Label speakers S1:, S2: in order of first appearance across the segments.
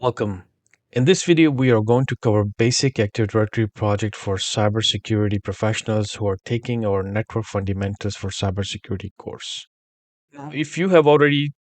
S1: Welcome. In this video, we are going to cover basic Active Directory project for cybersecurity professionals who are taking our Network Fundamentals for Cybersecurity course. Now, if you have already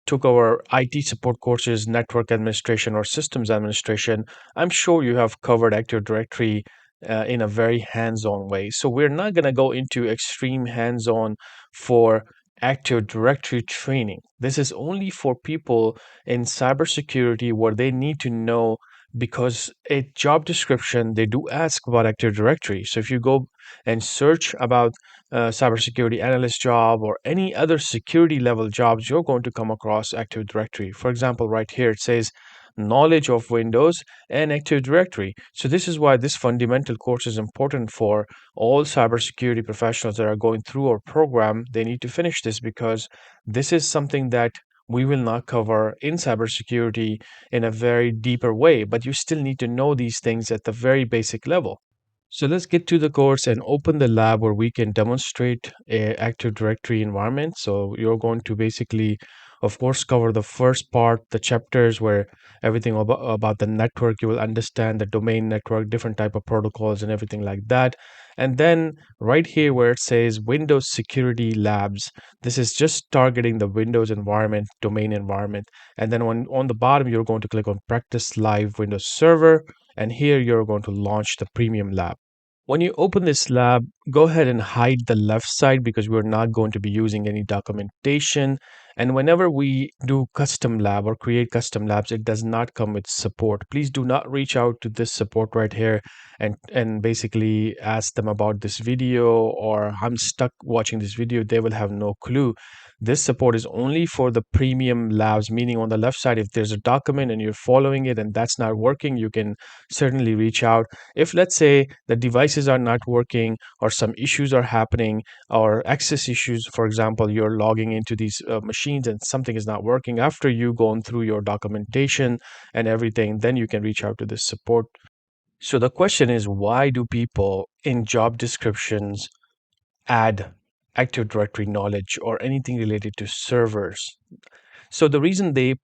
S1: took our IT support courses, network administration, or systems administration, I'm sure you have covered Active Directory in a very hands-on way. So we're not going to go into extreme hands-on for Active Directory training. This is only for people in cybersecurity where they need to know because a job description they do ask about Active Directory. So if you go and search about cybersecurity analyst job or any other security level jobs, you're going to come across Active Directory. For example, right here it says knowledge of Windows and Active Directory. So this is why this fundamental course is important for all cybersecurity professionals that are going through our program. They need to finish this because this is something that we will not cover in cybersecurity in a very deeper way, but you still need to know these things at the very basic level. So let's get to the course and open the lab where we can demonstrate a Active Directory environment. So you're going to basically, of course, cover the first part, the chapters where everything about the network, you will understand the domain network, different type of protocols and everything like that. And then right here where it says Windows Security Labs, this is just targeting the Windows environment, domain environment. And then on the bottom, you're going to click on Practice Live Windows Server. And here you're going to launch the premium lab. When you open this lab, go ahead and hide the left side because we're not going to be using any documentation. And whenever we do custom lab or create custom labs, it does not come with support. Please do not reach out to this support right here and basically ask them about this video or I'm stuck watching this video. They will have no clue. This support is only for the premium labs, meaning on the left side, if there's a document and you're following it and that's not working, you can certainly reach out. If let's say the devices are not working or some issues are happening or access issues, for example, you're logging into these machines and something is not working after you gone through your documentation and everything, then you can reach out to this support. So the question is, why do people in job descriptions add Active Directory knowledge or anything related to servers? So the reason they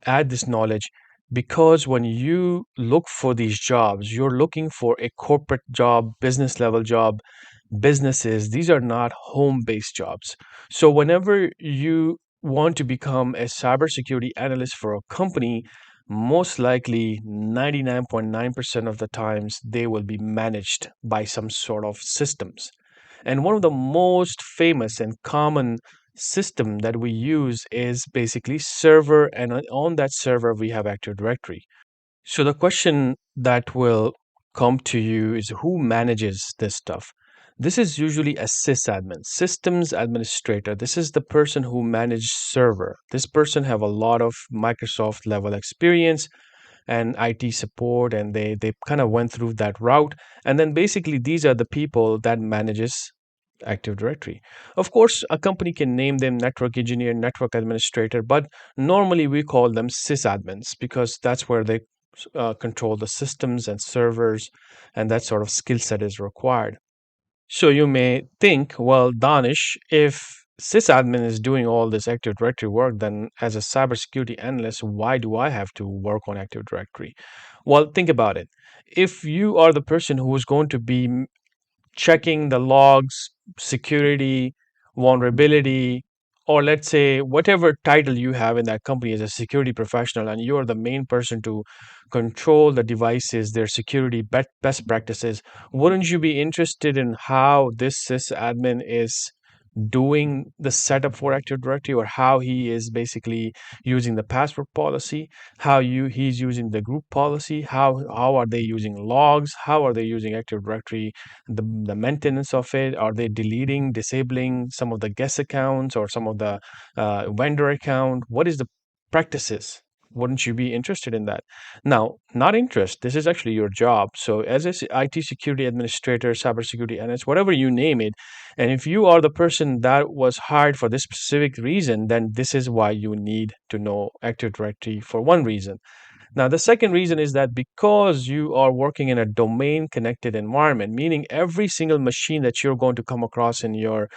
S1: add this knowledge, because when you look for these jobs, you're looking for a corporate job, business level job, businesses. These are not home based jobs. So whenever you want to become a cybersecurity analyst for a company, most likely 99.9% of the times they will be managed by some sort of systems. And one of the most famous and common system that we use is basically server, and on that server we have Active Directory. So the question that will come to you is, who manages this stuff? This is usually a sysadmin, systems administrator. This is the person who manages server. This person have a lot of Microsoft level experience and IT support, and they kind of went through that route. And then basically these are the people that manages Active Directory. Of course, a company can name them network engineer, network administrator, but normally we call them sysadmins because that's where they control the systems and servers, and that sort of skill set is required. So you may think, well, Danish, if sysadmin is doing all this Active Directory work, then as a cybersecurity analyst, why do I have to work on Active Directory? Well, think about it. If you are the person who is going to be checking the logs, security, vulnerability, or let's say whatever title you have in that company as a security professional, and you're the main person to control the devices, their security best practices, wouldn't you be interested in how this sysadmin is doing the setup for Active Directory, or how he is basically using the password policy, how he's using the group policy, how are they using logs, how are they using Active Directory, the maintenance of it, are they deleting, disabling some of the guest accounts or some of the vendor account, what is the practices? Wouldn't you be interested in that? Now, not interest, this is actually your job. So as a IT security administrator, cybersecurity analyst, whatever you name it, and if you are the person that was hired for this specific reason, then this is why you need to know Active Directory for one reason. Now, the second reason is that because you are working in a domain connected environment, meaning every single machine that you're going to come across in your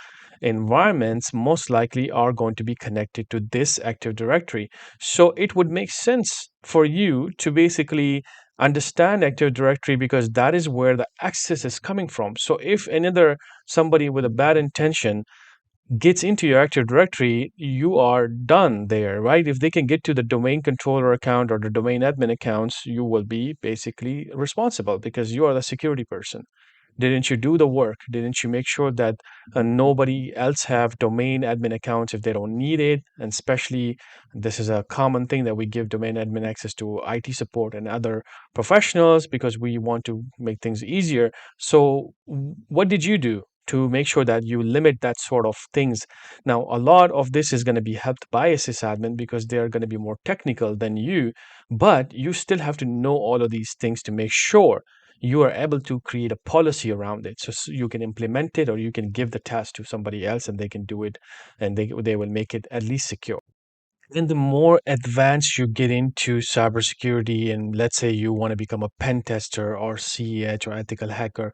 S1: environments most likely are going to be connected to this Active Directory. So it would make sense for you to basically understand Active Directory because that is where the access is coming from. So if another somebody with a bad intention gets into your Active Directory, you are done there, right? If they can get to the domain controller account or the domain admin accounts, you will be basically responsible because you are the security person. Didn't you do the work? Didn't you make sure that nobody else have domain admin accounts if they don't need it? And especially, this is a common thing that we give domain admin access to IT support and other professionals because we want to make things easier. So, what did you do to make sure that you limit that sort of things? Now, a lot of this is going to be helped by a sysadmin because they are going to be more technical than you, but you still have to know all of these things to make sure you are able to create a policy around it. So you can implement it or you can give the task to somebody else and they can do it and they will make it at least secure. And the more advanced you get into cybersecurity, and let's say you want to become a pen tester or CEH or ethical hacker,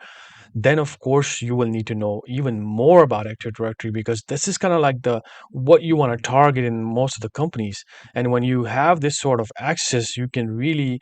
S1: then of course you will need to know even more about Active Directory because this is kind of like the what you want to target in most of the companies. And when you have this sort of access, you can really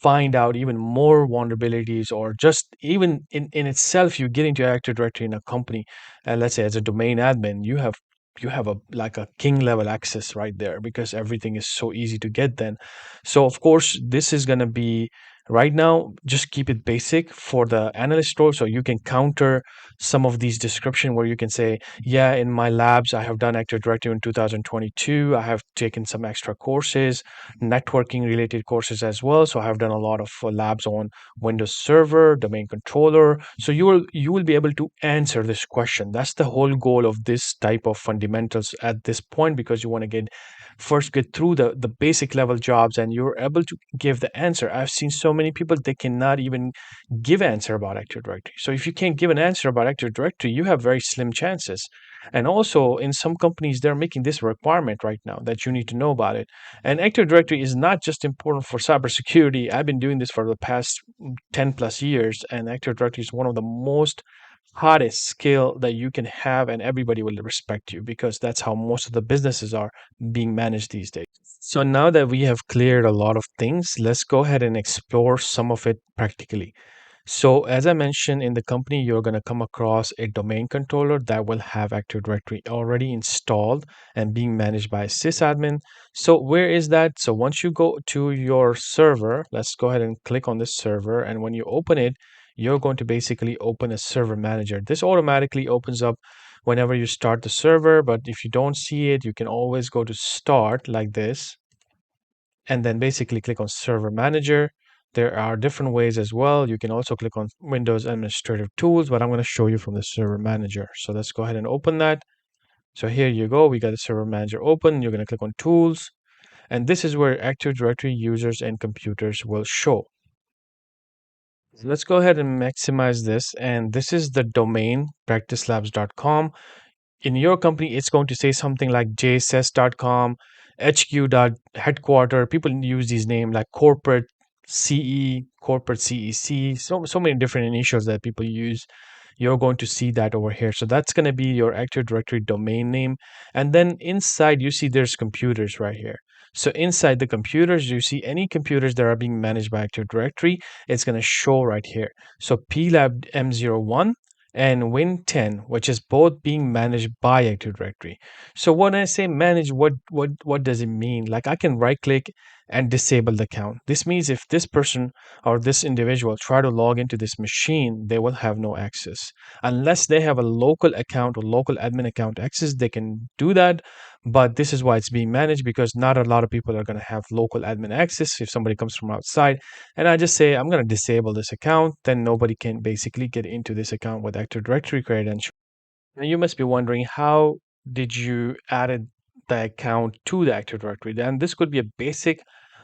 S1: find out even more vulnerabilities or just even in itself you get into Active Directory in a company and let's say as a domain admin you have a like a king level access right there because everything is so easy to get then. So of course this is going to be right now just keep it basic for the analyst role so you can counter some of these description where you can say yeah in my labs I have done Active Directory in 2022, I have taken some extra courses, networking related courses as well. So I have done a lot of labs on Windows Server, domain controller. So you will be able to answer this question. That's the whole goal of this type of fundamentals at this point because you want to get through the basic level jobs and you're able to give the answer. I've seen so many people they cannot even give answer about Active Directory. So if you can't give an answer about Active Directory, you have very slim chances. And also in some companies they're making this requirement right now that you need to know about it. And Active Directory is not just important for cybersecurity. I've been doing this for the past 10 plus years, and Active Directory is one of the most hottest skill that you can have, and everybody will respect you because that's how most of the businesses are being managed these days. So now that we have cleared a lot of things, let's go ahead and explore some of it practically. So as I mentioned, in the company, you're going to come across a domain controller that will have Active Directory already installed and being managed by a sysadmin. So where is that? So once you go to your server, let's go ahead and click on this server. And when you open it, you're going to basically open a server manager. This automatically opens up whenever you start the server. But if you don't see it, you can always go to start like this and then basically click on Server Manager. There are different ways as well. You can also click on Windows Administrative Tools, but I'm going to show you from the Server Manager. So let's go ahead and open that. So here you go. We got the Server Manager open. You're going to click on Tools, and this is where Active Directory users and computers will show. Let's go ahead and maximize this. And this is the domain practicelabs.com. In your company, it's going to say something like jss.com, HQ.headquarter. People use these names like corporate CE, corporate CEC, so many different initials that people use. You're going to see that over here. So that's going to be your Active Directory domain name. And then inside, you see there's computers right here. So inside the computers, you see any computers that are being managed by Active Directory, it's going to show right here. So PLAB M01 and Win10, which is both being managed by Active Directory. So when I say manage, what does it mean? Like I can right click and disable the account. This means if this person or this individual try to log into this machine, they will have no access. Unless they have a local account or local admin account access, they can do that. But this is why it's being managed because not a lot of people are going to have local admin access if somebody comes from outside. And I just say, I'm going to disable this account, then nobody can basically get into this account with Active Directory credentials. Now you must be wondering how did you added the account to the Active Directory? And this could be a basic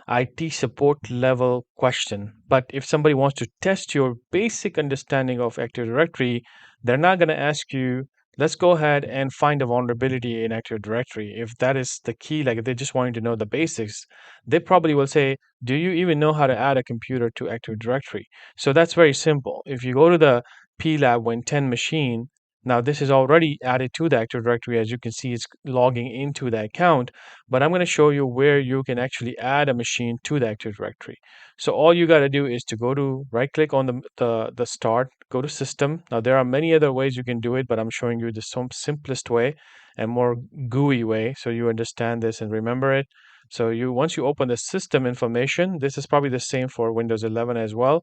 S1: IT support level question. But if somebody wants to test your basic understanding of Active Directory, they're not going to ask you, let's go ahead and find a vulnerability in Active Directory. If that is the key, like if they're just wanting to know the basics, they probably will say, do you even know how to add a computer to Active Directory? So that's very simple. If you go to the PLAB Win10 machine, Now, this is already added to the Active Directory. As you can see, it's logging into the account, but I'm going to show you where you can actually add a machine to the Active Directory. So all you got to do is to go to right click on the start, go to system. Now, there are many other ways you can do it, but I'm showing you the simplest way and more GUI way so you understand this and remember it. So once you open the system information, this is probably the same for Windows 11 as well.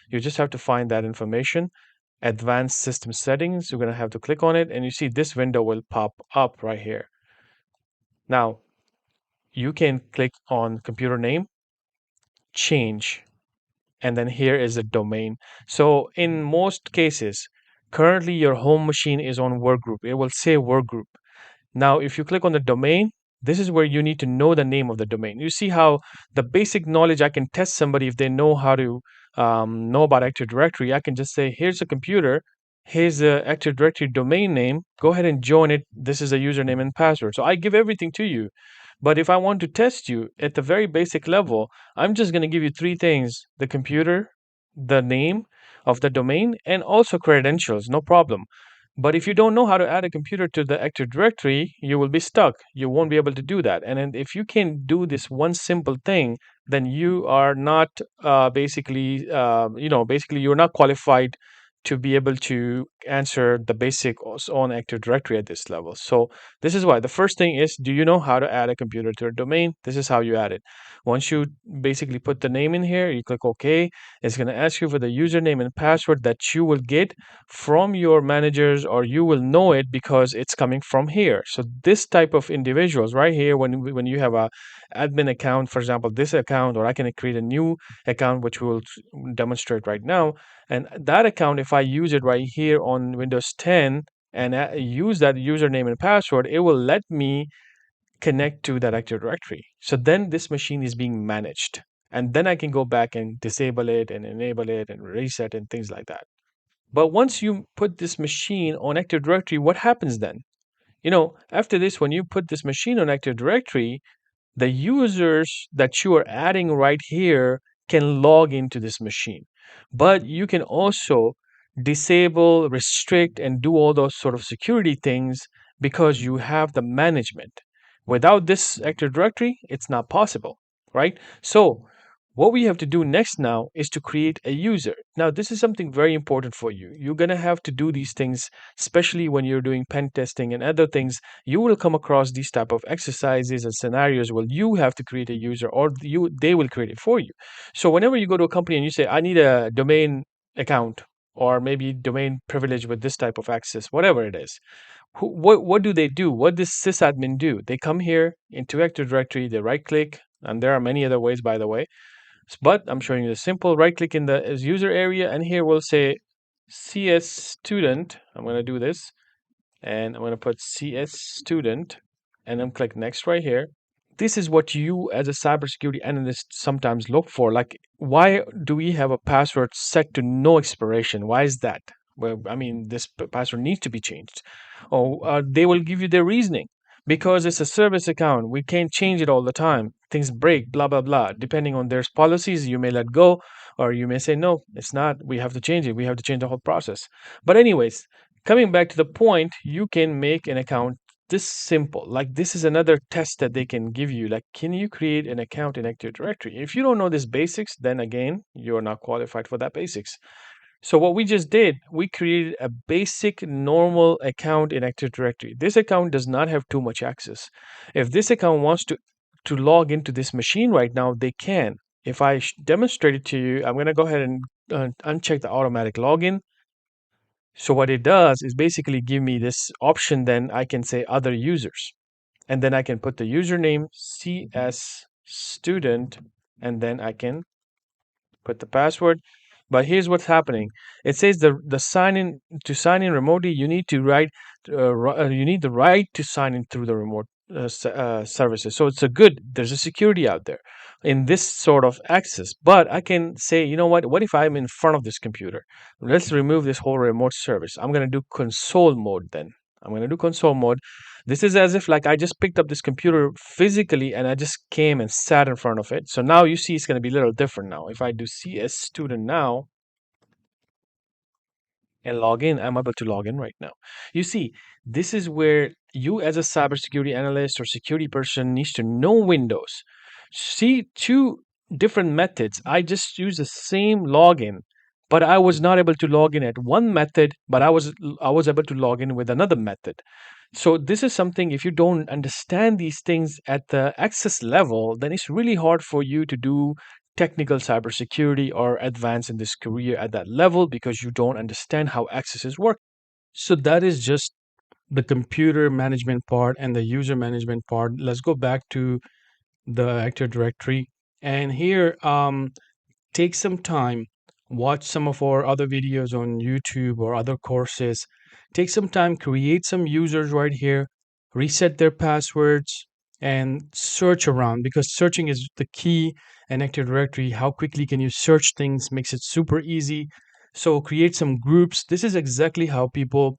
S1: You just have to find that information, advanced system settings. You're going to have to click on it, and you see this window will pop up right here. Now, you can click on computer name, change, and then here is the domain. So in most cases, currently your home machine is on workgroup. It will say workgroup. Now, if you click on the domain, this is where you need to know the name of the domain. You see how the basic knowledge, I can test somebody if they know how to know about Active Directory. I can just say, here's a computer, here's the Active Directory domain name. Go ahead and join it. This is a username and password. So I give everything to you. But if I want to test you at the very basic level, I'm just going to give you three things: the computer, the name of the domain, and also credentials. No problem. But if you don't know how to add a computer to the Active Directory, you will be stuck. You won't be able to do that. And then if you can do this one simple thing, then you are not basically you're not qualified to be able to answer the basic on Active Directory at this level. So this is why the first thing is, do you know how to add a computer to a domain? This is how you add it. Once you basically put the name in here, you click OK. It's going to ask you for the username and password that you will get from your managers, or you will know it because it's coming from here. So this type of individuals right here, when you have a admin account, for example, this account, or I can create a new account, which we will demonstrate right now. And that account, if I use it right here on Windows 10 and use that username and password, it will let me connect to that Active Directory. So then this machine is being managed. And then I can go back and disable it and enable it and reset and things like that. But once you put this machine on Active Directory, what happens then? After this, when you put this machine on Active Directory, the users that you are adding right here can log into this machine. But you can also disable, restrict, and do all those sort of security things because you have the management. Without this Active Directory, it's not possible, right? So what we have to do next now is to create a user. Now, this is something very important for you. You're going to have to do these things, especially when you're doing pen testing and other things. You will come across these type of exercises and scenarios where you have to create a user, or they will create it for you. So whenever you go to a company and you say, I need a domain account, or maybe domain privilege with this type of access, whatever it is, what do they do? What does sysadmin do? They come here into Active Directory, they right click, and there are many other ways, by the way, but I'm showing you the simple right click in the user area, and here we'll say CS student. I'm going to do this, and I'm going to put CS student, and then click next right here. This is what you as a cybersecurity analyst sometimes look for. Like, why do we have a password set to no expiration? Why is that? Well, I mean, this password needs to be changed. Or they will give you their reasoning. Because it's a service account, we can't change it all the time. Things break, blah, blah, blah. Depending on their policies, you may let go, or you may say, no, it's not. We have to change it. We have to change the whole process. But, anyways, coming back to the point, you can make an account this simple. Like, this is another test that they can give you. Like, can you create an account in Active Directory? If you don't know this basics, then again, you're not qualified for that basics. So what we just did, we created a basic normal account in Active Directory. This account does not have too much access. If this account wants to log into this machine right now, they can. If I demonstrate it to you, I'm going to go ahead and uncheck the automatic login. So what it does is basically give me this option. Then I can say other users, and then I can put the username CS student, and then I can put the password. But here's what's happening. It says the sign in remotely. You need to you need the right to sign in through the remote services. So it's a good. There's a security out there in this sort of access. But I can say, you know what? What if I'm in front of this computer? Let's remove this whole remote service. I'm gonna do console mode then. I'm gonna do console mode. This is as if like I just picked up this computer physically and I just came and sat in front of it. So now you see it's going to be a little different now. If I do CS student now, and log in. I'm able to log in right now. You see, this is where you as a cybersecurity analyst or security person needs to know Windows. See two different methods. I just use the same login, but I was not able to log in at one method, but I was able to log in with another method. So this is something, if you don't understand these things at the access level, then it's really hard for you to do technical cybersecurity or advance in this career at that level because you don't understand how accesses work. So that is just the computer management part and the user management part. Let's go back to the Active Directory. And here, take some time, watch some of our other videos on YouTube or other courses. Take some time, create some users right here, reset their passwords, and search around because searching is the key in Active Directory. How quickly can you search things makes it super easy. So create some groups. This is exactly how people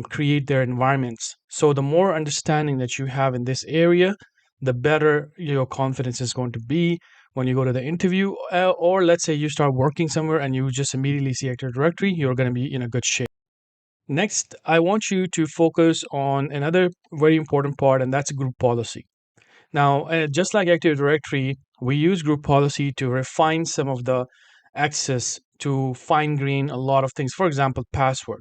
S1: create their environments. So the more understanding that you have in this area, the better your confidence is going to be when you go to the interview, or let's say you start working somewhere and you just immediately see Active Directory, you're going to be in a good shape. Next, I want you to focus on another very important part, and that's group policy. Now, just like Active Directory, we use group policy to refine some of the access to fine grain a lot of things. For example, password.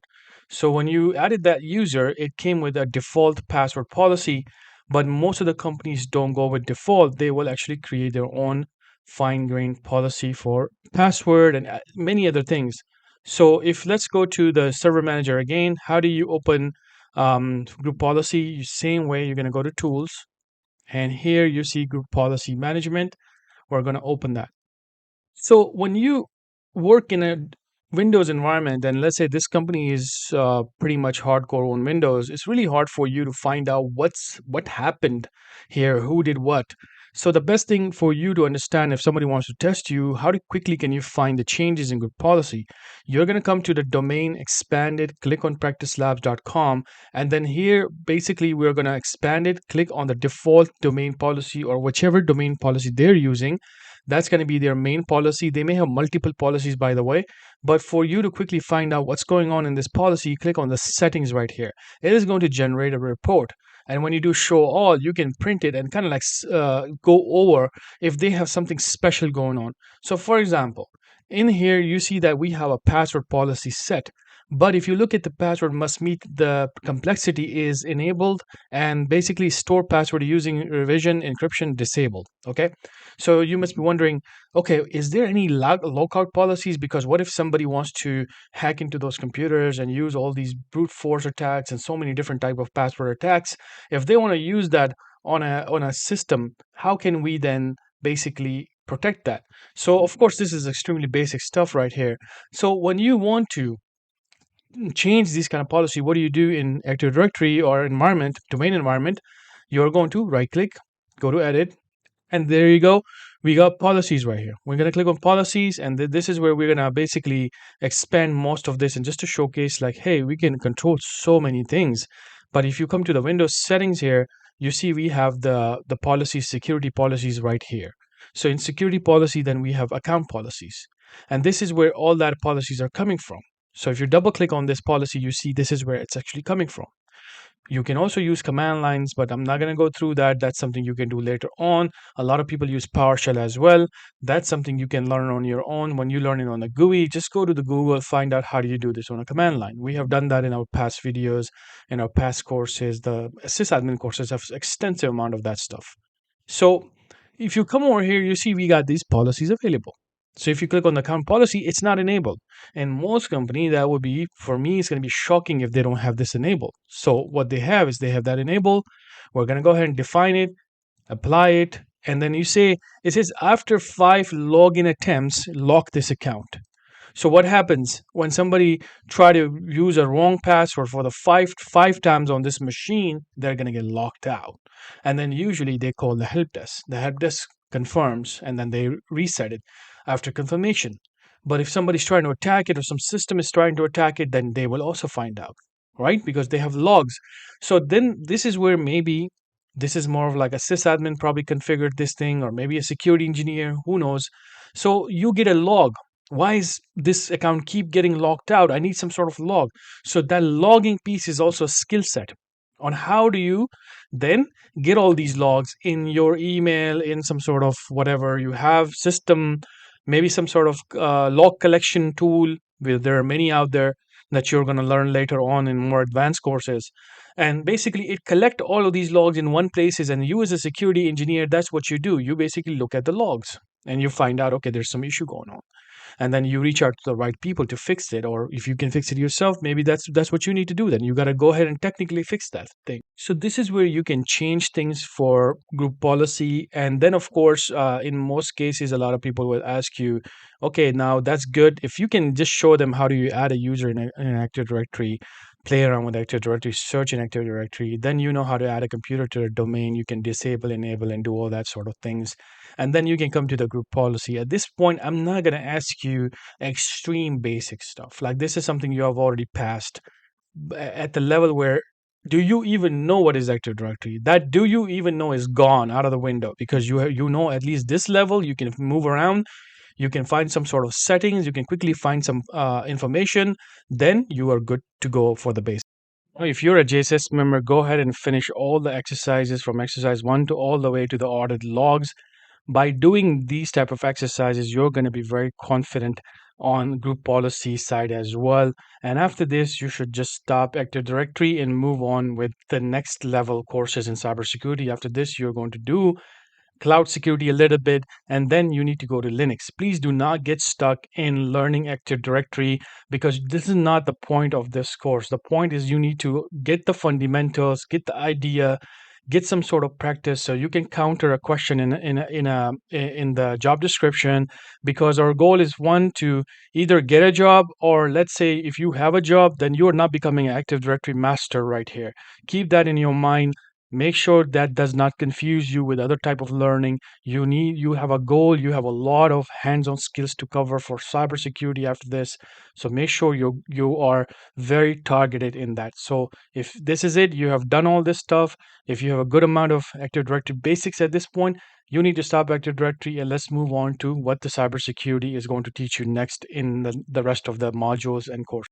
S1: So when you added that user, it came with a default password policy, but most of the companies don't go with default. They will actually create their own fine grained policy for password and many other things. So if let's go to the server manager again, how do you open group policy? Same way, you're going to go to tools, and here you see group policy management. We're going to open that. So when you work in a Windows environment, and let's say this company is pretty much hardcore on Windows, it's really hard for you to find out what happened here, who did what. So the best thing for you to understand, if somebody wants to test you, how quickly can you find the changes in group policy? You're going to come to the domain expanded, click on practicelabs.com, and then here basically we're going to expand it, click on the default domain policy or whichever domain policy they're using. That's going to be their main policy. They may have multiple policies, by the way, but for you to quickly find out what's going on in this policy, click on the settings right here. It is going to generate a report. And when you do show all, you can print it and kind of like go over if they have something special going on. So, for example, in here, you see that we have a password policy set. But if you look at the password must meet the complexity is enabled, and basically store password using revision encryption disabled. Okay. So you must be wondering, okay, is there any lockout policies? Because what if somebody wants to hack into those computers and use all these brute force attacks and so many different type of password attacks? If they want to use that on a system, how can we then basically protect that? So of course, this is extremely basic stuff right here. So when you want to change this kind of policy, what do you do in Active Directory or environment, domain environment? You're going to right click, go to edit, and there you go. We got policies right here. We're going to click on policies, and this is where we're going to basically expand most of this. And just to showcase, like, hey, we can control so many things. But if you come to the Windows settings here, you see we have the policies, security policies right here. So in security policy, then we have account policies. And this is where all that policies are coming from. So if you double click on this policy, you see this is where it's actually coming from. You can also use command lines, but I'm not going to go through that. That's something you can do later on. A lot of people use PowerShell as well. That's something you can learn on your own. When you learn it on the GUI, just go to the Google, find out how do you do this on a command line. We have done that in our past videos, in our past courses. The sysadmin courses have extensive amount of that stuff. So if you come over here, you see we got these policies available. So if you click on the account policy, it's not enabled. And most company, that would be, for me, it's going to be shocking if they don't have this enabled. So what they have is they have that enabled. We're going to go ahead and define it, apply it, and then you say, it says after 5 login attempts, lock this account. So what happens when somebody try to use a wrong password for the five times on this machine? They're gonna get locked out, and then usually they call the help desk. The help desk confirms, and then they reset it after confirmation. But if somebody's trying to attack it or some system is trying to attack it, then they will also find out, right? Because they have logs. So then this is where maybe this is more of like a sysadmin probably configured this thing, or maybe a security engineer, who knows. So you get a log Why is this account keep getting locked out? I need some sort of log. So that logging piece is also a skill set on how do you then get all these logs in your email, in some sort of whatever you have system, maybe some sort of log collection tool. Where there are many out there that you're going to learn later on in more advanced courses. And basically it collect all of these logs in one places, and you as a security engineer, that's what you do. You basically look at the logs and you find out, okay, there's some issue going on, and then you reach out to the right people to fix it. Or if you can fix it yourself, maybe that's what you need to do. Then you got to go ahead and technically fix that thing. So this is where you can change things for group policy. And then of course, in most cases, a lot of people will ask you, okay, now that's good if you can just show them how do you add a user in an Active Directory, play around with Active Directory, search in Active Directory, then you know how to add a computer to a domain. You can disable, enable, and do all that sort of things, and then you can come to the group policy. At this point, I'm not going to ask you extreme basic stuff. Like, this is something you have already passed at the level where, do you even know what is Active Directory? That do you even know is gone out of the window, because you know at least this level. You can move around, you can find some sort of settings, you can quickly find some information. Then you are good to go for the basics. Now, if you're a JSS member, go ahead and finish all the exercises from exercise 1 to all the way to the audit logs. By doing these type of exercises, you're going to be very confident on group policy side as well. And after this, you should just stop Active Directory and move on with the next level courses in cybersecurity. After this, you're going to do cloud security a little bit, and then you need to go to Linux. Please do not get stuck in learning Active Directory, because this is not the point of this course. The point is you need to get the fundamentals, get the idea, get some sort of practice so you can counter a question in the job description. Because our goal is, one, to either get a job, or let's say if you have a job, then you are not becoming an Active Directory master right here. Keep that in your mind. Make sure that does not confuse you with other type of learning. You have a goal, you have a lot of hands-on skills to cover for cybersecurity after this. So make sure you are very targeted in that. So if this is it, you have done all this stuff. If you have a good amount of Active Directory basics at this point, you need to stop Active Directory, and let's move on to what the cybersecurity is going to teach you next in the rest of the modules and courses.